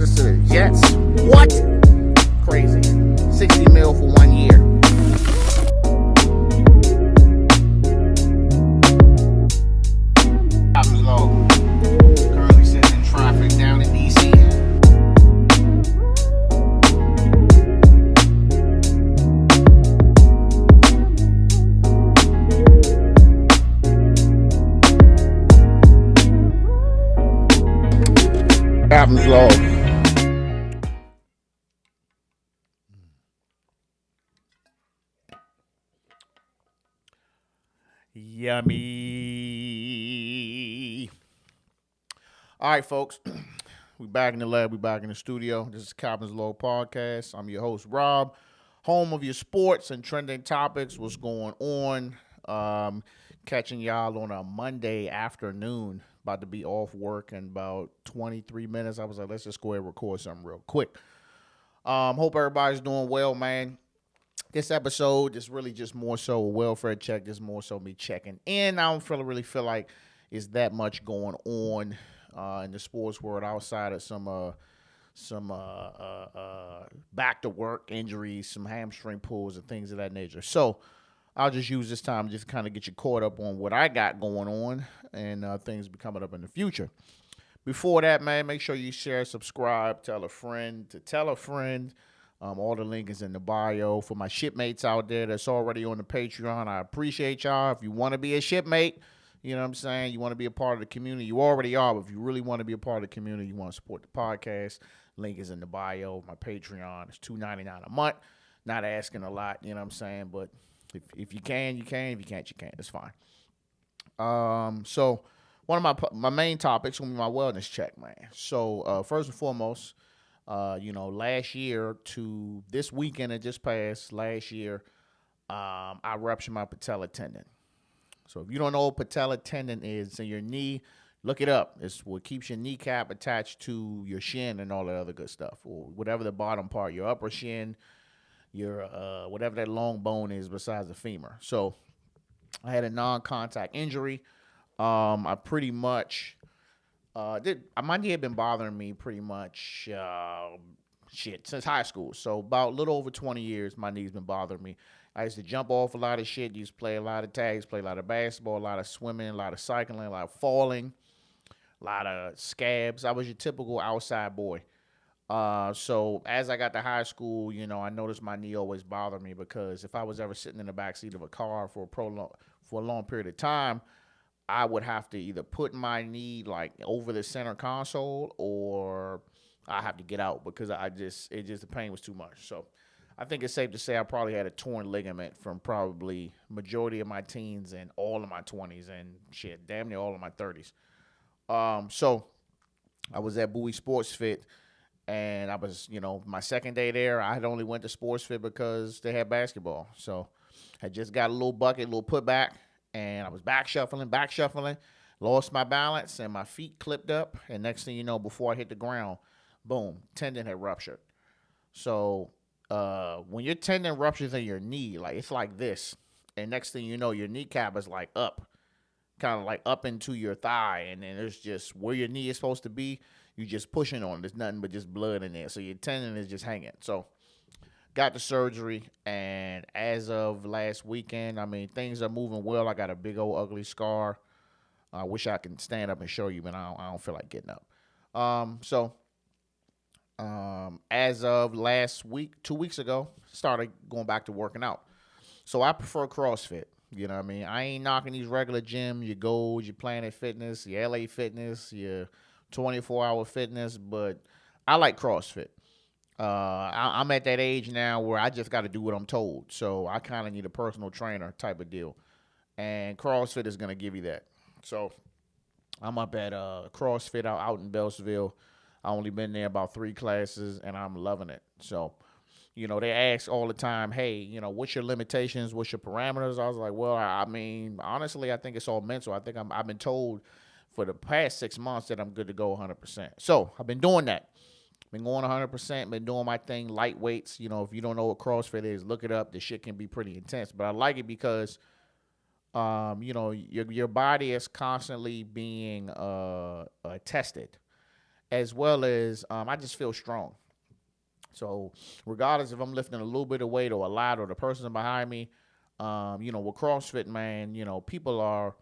Rodgers to the Jets. What? Crazy. 60 mil for 1 year. Happens low. Currently sitting in traffic down in DC. Happens low. Yummy. All right, folks. We back in the lab. We back in the studio. This is Captain's Low Podcast. I'm your host, Rob. Home of your sports and trending topics. What's going on? Catching y'all on a Monday afternoon. About to be off work in about 23 minutes. I was like, let's just go ahead and record something real quick. Hope everybody's doing well, man. This episode is really just more so a welfare check. Just more so me checking in. I don't really feel like it's that much going on in the sports world outside of some back to work injuries, some hamstring pulls, and things of that nature. So I'll just use this time just kind of get you caught up on what I got going on and things be coming up in the future. Before that, man, make sure you share, subscribe, tell a friend to tell a friend. All the link is in the bio. For my shipmates out there that's already on the Patreon, I appreciate y'all. If you want to be a shipmate, you know what I'm saying, you want to be a part of the community, you already are, but if you really want to be a part of the community, you want to support the podcast, link is in the bio. My Patreon is $2.99 a month. Not asking a lot, you know what I'm saying, but if you can, you can. If you can't, you can't. It's fine. So one of my main topics will be my wellness check, man. So first and foremost, last year to this weekend that just passed, last year, I ruptured my patella tendon. So if you don't know what patella tendon is, it's in your knee. Look it up. It's what keeps your kneecap attached to your shin and all that other good stuff, or whatever the bottom part, your upper shin, your whatever that long bone is besides the femur. So I had a non-contact injury. I pretty much my knee had been bothering me pretty much since high school. So about a little over 20 years, my knee's been bothering me. I used to jump off a lot of shit, used to play a lot of tags, play a lot of basketball, a lot of swimming, a lot of cycling, a lot of falling, a lot of scabs. I was your typical outside boy. So as I got to high school, I noticed my knee always bothered me because if I was ever sitting in the backseat of a car for a long period of time, I would have to either put my knee like over the center console or I have to get out because the pain was too much. So I think it's safe to say I probably had a torn ligament from probably majority of my teens and all of my 20s and shit, damn near all of my 30s. So I was at Bowie Sports Fit. And I was, my second day there, I had only went to Sports Fit because they had basketball. So I just got a little bucket, a little putback, and I was back shuffling, lost my balance, and my feet clipped up. And next thing you know, before I hit the ground, boom, tendon had ruptured. So when your tendon ruptures in your knee, like it's like this. And next thing you know, your kneecap is like up, kind of like up into your thigh. And then there's just where your knee is supposed to be. You just pushing on it. There's nothing but just blood in there. So your tendon is just hanging. So got the surgery. And as of last weekend, things are moving well. I got a big old ugly scar. I wish I could stand up and show you, but I don't feel like getting up. As of last week, 2 weeks ago, started going back to working out. So I prefer CrossFit. You know what I mean? I ain't knocking these regular gyms, your Gold, your Planet Fitness, your LA Fitness, your 24-hour fitness, but I like CrossFit. I'm at that age now where I just got to do what I'm told. So I kind of need a personal trainer type of deal. And CrossFit is going to give you that. So I'm up at CrossFit out in Beltsville. I only been there about 3 classes, and I'm loving it. So, they ask all the time, hey, what's your limitations? What's your parameters? I was like, well, honestly, I think it's all mental. I think I've been told for the past 6 months that I'm good to go 100%. So I've been doing that. Been going 100%, been doing my thing, light weights. If you don't know what CrossFit is, look it up. The shit can be pretty intense. But I like it because, your body is constantly being tested. as well as I just feel strong. So regardless if I'm lifting a little bit of weight or a lot or the person behind me, with CrossFit, man, people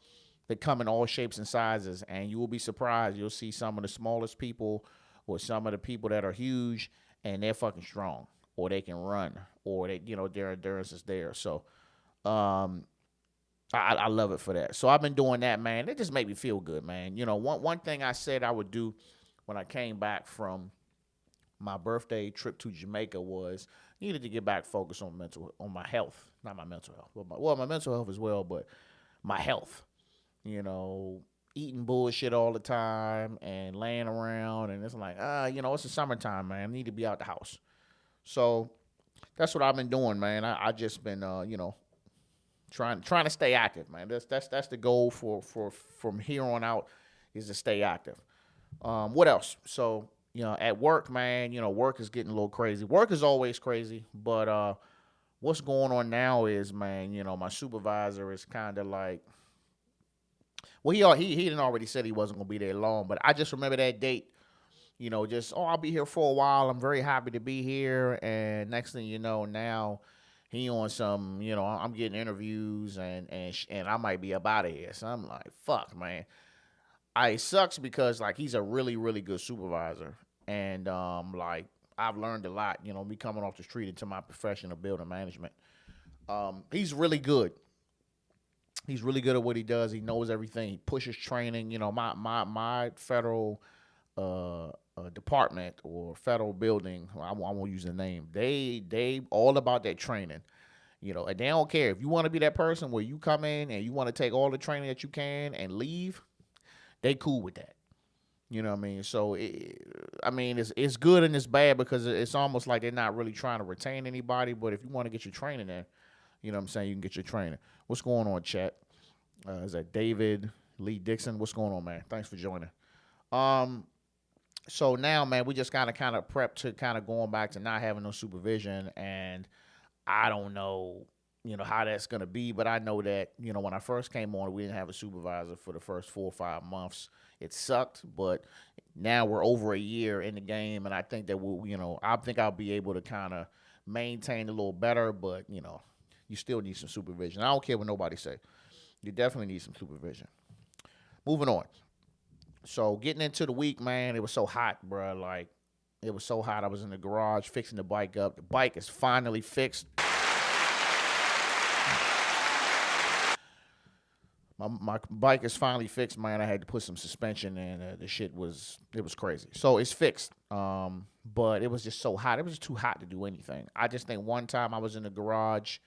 they come in all shapes and sizes, and you will be surprised. You'll see some of the smallest people or some of the people that are huge, and they're fucking strong, or they can run, or their endurance is there. So um, I love it for that. So I've been doing that, man. It just made me feel good, man. One thing I said I would do when I came back from my birthday trip to Jamaica was needed to get back focused on my health, not my mental health, my mental health as well, but my health. You know, eating bullshit all the time and laying around, and it's like, it's the summertime, man. I need to be out the house. So that's what I've been doing, man. I just been, trying to stay active, man. That's the goal for from here on out is to stay active. What else? So at work, man, work is getting a little crazy. Work is always crazy, but what's going on now is, man, my supervisor is kind of like, well, he didn't already said he wasn't gonna be there long, but I just remember that date. Just I'll be here for a while. I'm very happy to be here, and next thing you know, now he on some, I'm getting interviews and I might be up out of here. So I'm like, fuck, man. It sucks because like he's a really really good supervisor, and like I've learned a lot. Me coming off the street into my profession of building management. He's really good. He's really good at what he does. He knows everything. He pushes training. My federal department or federal building. I won't use the name. They all about that training. And they don't care if you want to be that person where you come in and you want to take all the training that you can and leave. They cool with that. You know what I mean? So, it's good and it's bad because it's almost like they're not really trying to retain anybody. But if you want to get your training in, you know what I'm saying, you can get your training. What's going on, chat? Is that David Lee Dixon? What's going on, man? Thanks for joining. So now, man, we just kind of prep to kind of going back to not having no supervision, and I don't know, how that's gonna be, but I know that when I first came on, we didn't have a supervisor for the first 4 or 5 months. It sucked, but now we're over a year in the game, and I think that I think I'll be able to kind of maintain a little better, but you still need some supervision. I don't care what nobody say. You definitely need some supervision. Moving on. So getting into the week, man, it was so hot, bro. Like, it was so hot. I was in the garage fixing the bike up. The bike is finally fixed. My bike is finally fixed, man. I had to put some suspension in. It was crazy. So it's fixed. But it was just so hot. It was just too hot to do anything. I just think one time I was in the garage.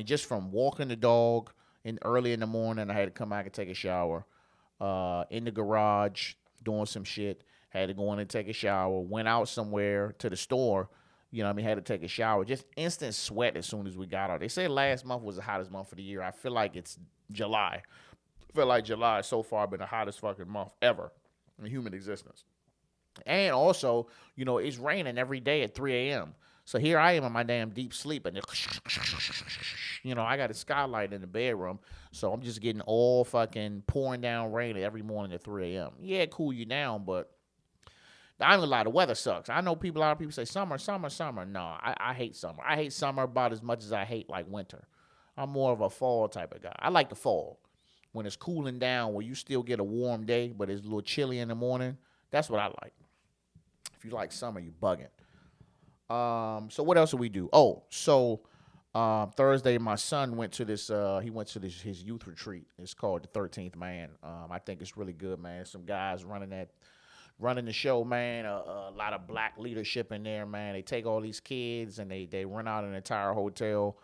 Just from walking the dog early in the morning, I had to come back and take a shower. In the garage doing some shit. Had to go in and take a shower. Went out somewhere to the store. Had to take a shower. Just instant sweat as soon as we got out. They say last month was the hottest month of the year. I feel like it's July. I feel like July so far been the hottest fucking month ever in human existence. And also, it's raining every day at 3 a.m. So here I am in my damn deep sleep, and I got a skylight in the bedroom, so I'm just getting all fucking pouring down rain every morning at 3 a.m. Yeah, cool you down, but I ain't gonna lie, the weather sucks. I know a lot of people say summer. No, I hate summer. I hate summer about as much as I hate like winter. I'm more of a fall type of guy. I like the fall when it's cooling down, where you still get a warm day, but it's a little chilly in the morning. That's what I like. If you like summer, you bugging. So what else did we do? Oh, so Thursday, my son went to this. He went to his youth retreat. It's called the 13th Man. I think it's really good, man. Some guys running the show, man. A lot of black leadership in there, man. They take all these kids and they rent out an entire hotel,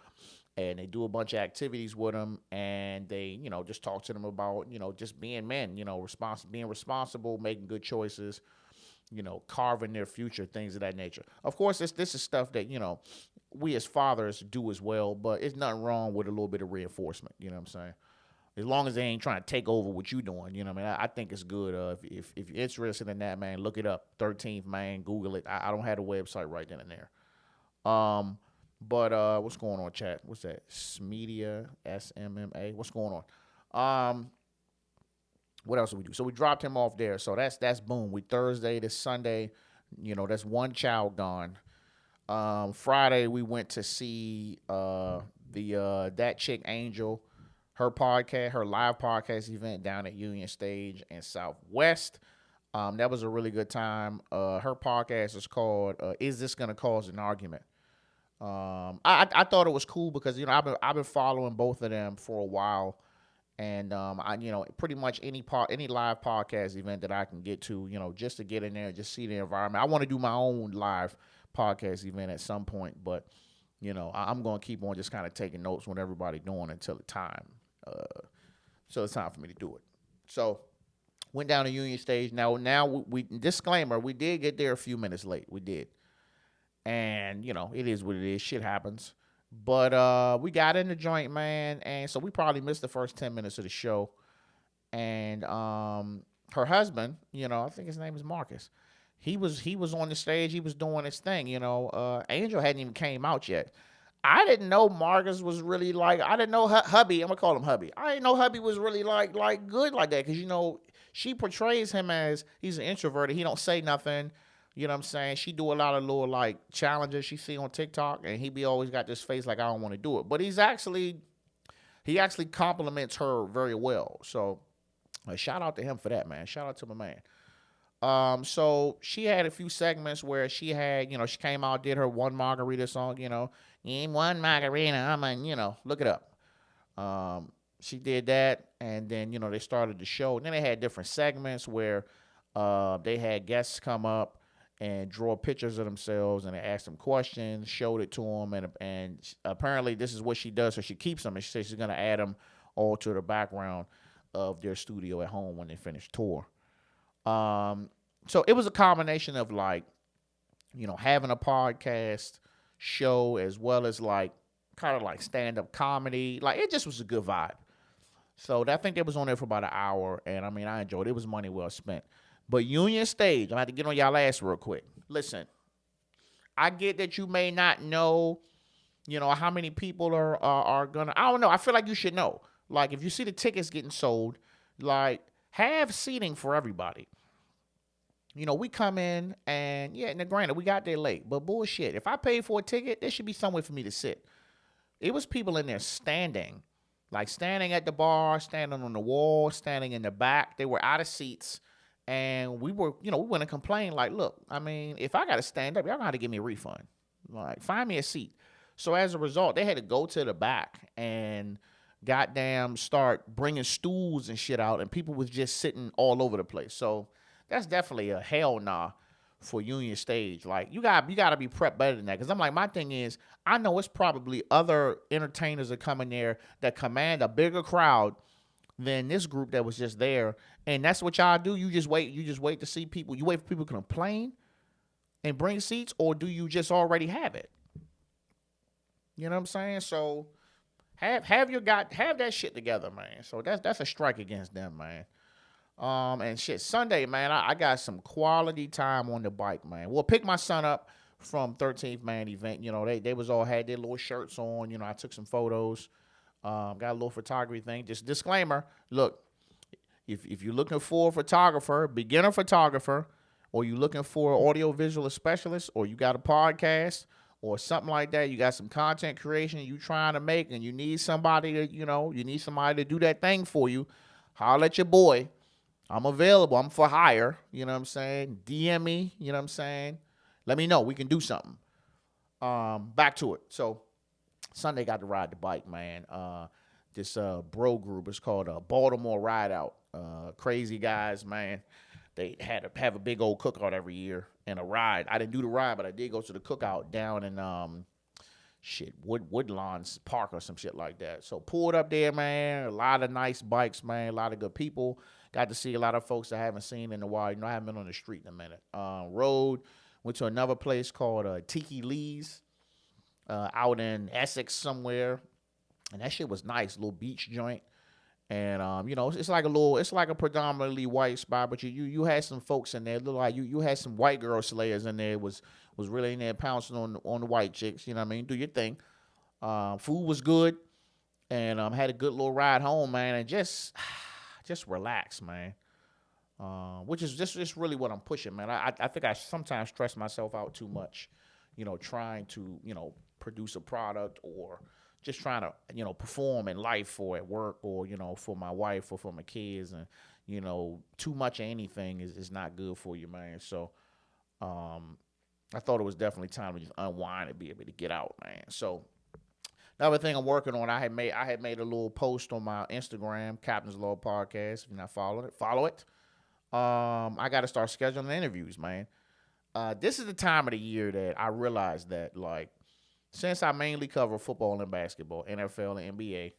and they do a bunch of activities with them, and they just talk to them about just being men, being responsible, making good choices, carving their future, things of that nature. Of course, this is stuff that, we as fathers do as well, but it's nothing wrong with a little bit of reinforcement, you know what I'm saying? As long as they ain't trying to take over what you doing, you know what I mean? I think it's good. If you're interested in that, man, look it up. 13th Man, Google it. I don't have the website right then and there. But what's going on, chat? What's that? Smedia, SMMA. What's going on? what else did we do? So we dropped him off there. So that's boom. We Thursday to Sunday, that's one child gone. Friday we went to see the that chick Angel, her podcast, her live podcast event down at Union Stage in Southwest. That was a really good time. Her podcast is called "Is This Gonna Cause an Argument?" I thought it was cool because I've been following both of them for a while, and I pretty much any live podcast event that I can get to, just to get in there and just see the environment. I want to do my own live podcast event at some point, but I'm going to keep on just kind of taking notes when everybody doing until it's time for me to do it. So went down to Union Stage. Now we disclaimer, we did get there a few minutes late. We did. And, it is what it is. Shit happens. But we got in the joint, man, and so we probably missed the first 10 minutes of the show. And her husband, I think his name is Marcus. He was on the stage. He was doing his thing. Angel hadn't even came out yet. I didn't know Marcus was really like. I didn't know hubby. I'm gonna call him hubby. I didn't know hubby was really like good like that because she portrays him as he's an introvert. He don't say nothing. You know what I'm saying? She do a lot of little like challenges she see on TikTok, and he be always got this face like I don't want to do it. But he actually compliments her very well. So shout out to him for that, man. Shout out to my man. So she had a few segments where she had, she came out, did her one margarita song, in one margarita, look it up. She did that, and then, they started the show. And then they had different segments where they had guests come up and draw pictures of themselves, and they asked them questions, showed it to them, and apparently this is what she does, so she keeps them, and she says she's going to add them all to the background of their studio at home when they finish tour. So it was a combination of like, having a podcast show as well as like kind of like stand-up comedy. Like it just was a good vibe. So I think it was on there for about an hour, and I enjoyed it. It was money well spent. But Union Stage, I'm going to have to get on y'all ass real quick. Listen, I get that you may not know, how many people are going to, I don't know. I feel like you should know. Like if you see the tickets getting sold, like have seating for everybody. We come in and, now granted, we got there late. But bullshit, if I paid for a ticket, there should be somewhere for me to sit. It was people in there standing. Like standing at the bar, standing on the wall, standing in the back. They were out of seats. And we were, we went and complained like, look, if I got to stand up, y'all gonna have to give me a refund. Like, find me a seat. So as a result, they had to go to the back and goddamn start bringing stools and shit out. And people was just sitting all over the place. So that's definitely a hell nah for Union Stage. Like, you got to be prepped better than that. Because I'm like, my thing is, I know it's probably other entertainers that come in there that command a bigger crowd than this group that was just there. And that's what y'all do. You just wait to see people. You wait for people to complain and bring seats, or do you just already have it? You know what I'm saying? So have that shit together, man. So that's a strike against them, man. And shit, Sunday, man, I got some quality time on the bike, man. Well, pick my son up from 13th Man event. They was all had their little shirts on. I took some photos. Got a little photography thing. Just disclaimer, look, if you're looking for a photographer, beginner photographer, or you're looking for an audio-visual specialist, or you got a podcast or something like that, you got some content creation you trying to make, and you need somebody to do that thing for you, holler at your boy. I'm available. I'm for hire. You know what I'm saying? DM me. You know what I'm saying? Let me know. We can do something. Back to it. So Sunday got to ride the bike, man. This bro group is called Baltimore Ride Out. Crazy guys, man. They had to have a big old cookout every year and a ride. I didn't do the ride, but I did go to the cookout down in Woodlands Park or some shit like that. So pulled up there, man. A lot of nice bikes, man. A lot of good people. Got to see a lot of folks I haven't seen in a while. I haven't been on the street in a minute. Went to another place called Tiki Lee's out in Essex somewhere. And that shit was nice, little beach joint. And it's like a predominantly white spot, but you had some folks in there. Look like you had some white girl slayers in there. Was really in there pouncing on the white chicks. You know what I mean? Do your thing. Food was good, and had a good little ride home, man. And just just relax, man. Which is just really what I'm pushing, man. I think I sometimes stress myself out too much, trying to, produce a product or just trying to, perform in life or at work or, for my wife or for my kids. And, too much of anything is not good for you, man. So I thought it was definitely time to just unwind and be able to get out, man. So another thing I'm working on, I had made a little post on my Instagram, Captain's Law Podcast. If you're not following it, follow it. I got to start scheduling interviews, man. This is the time of the year that I realized that, like, since I mainly cover football and basketball, NFL and NBA,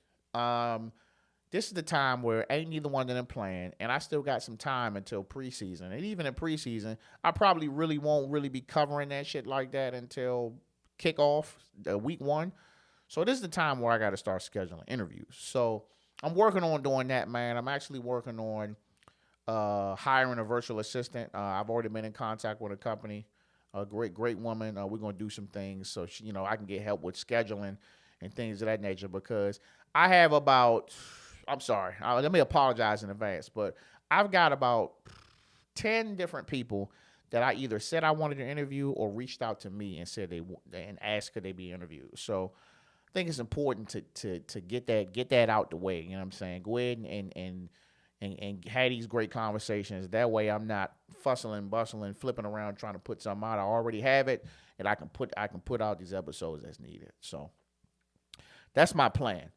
this is the time where ain't neither one of them playing, and I still got some time until preseason. And even in preseason, I probably really won't really be covering that shit like that until kickoff, week one. So this is the time where I got to start scheduling interviews. So I'm working on doing that, man. I'm actually working on hiring a virtual assistant. I've already been in contact with a company, a great woman. We're gonna do some things so she, I can get help with scheduling and things of that nature because I have about. I'm sorry. Let me apologize in advance, but I've got about 10 different people that I either said I wanted to interview or reached out to me and said and asked could they be interviewed. So I think it's important to get that out the way. You know what I'm saying? Go ahead and have these great conversations. That way I'm not fussing, bustling, flipping around trying to put something out. I already have it, and I can put out these episodes as needed. So that's my plan.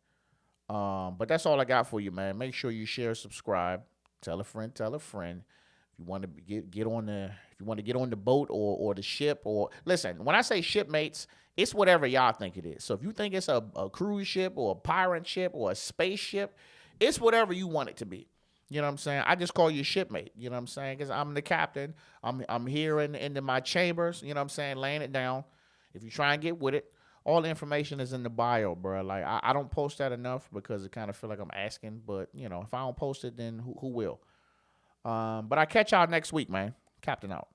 But that's all I got for you, man. Make sure you share, subscribe, tell a friend. If you want to get on the boat or the ship, or listen, when I say shipmates, it's whatever y'all think it is. So if you think it's a cruise ship or a pirate ship or a spaceship, it's whatever you want it to be. You know what I'm saying? I just call you shipmate. You know what I'm saying? Because I'm the captain. I'm here in my chambers. You know what I'm saying? Laying it down. If you try and get with it, all the information is in the bio, bro. Like I don't post that enough because it kind of feel like I'm asking. But if I don't post it, then who will? But I catch y'all next week, man. Captain out.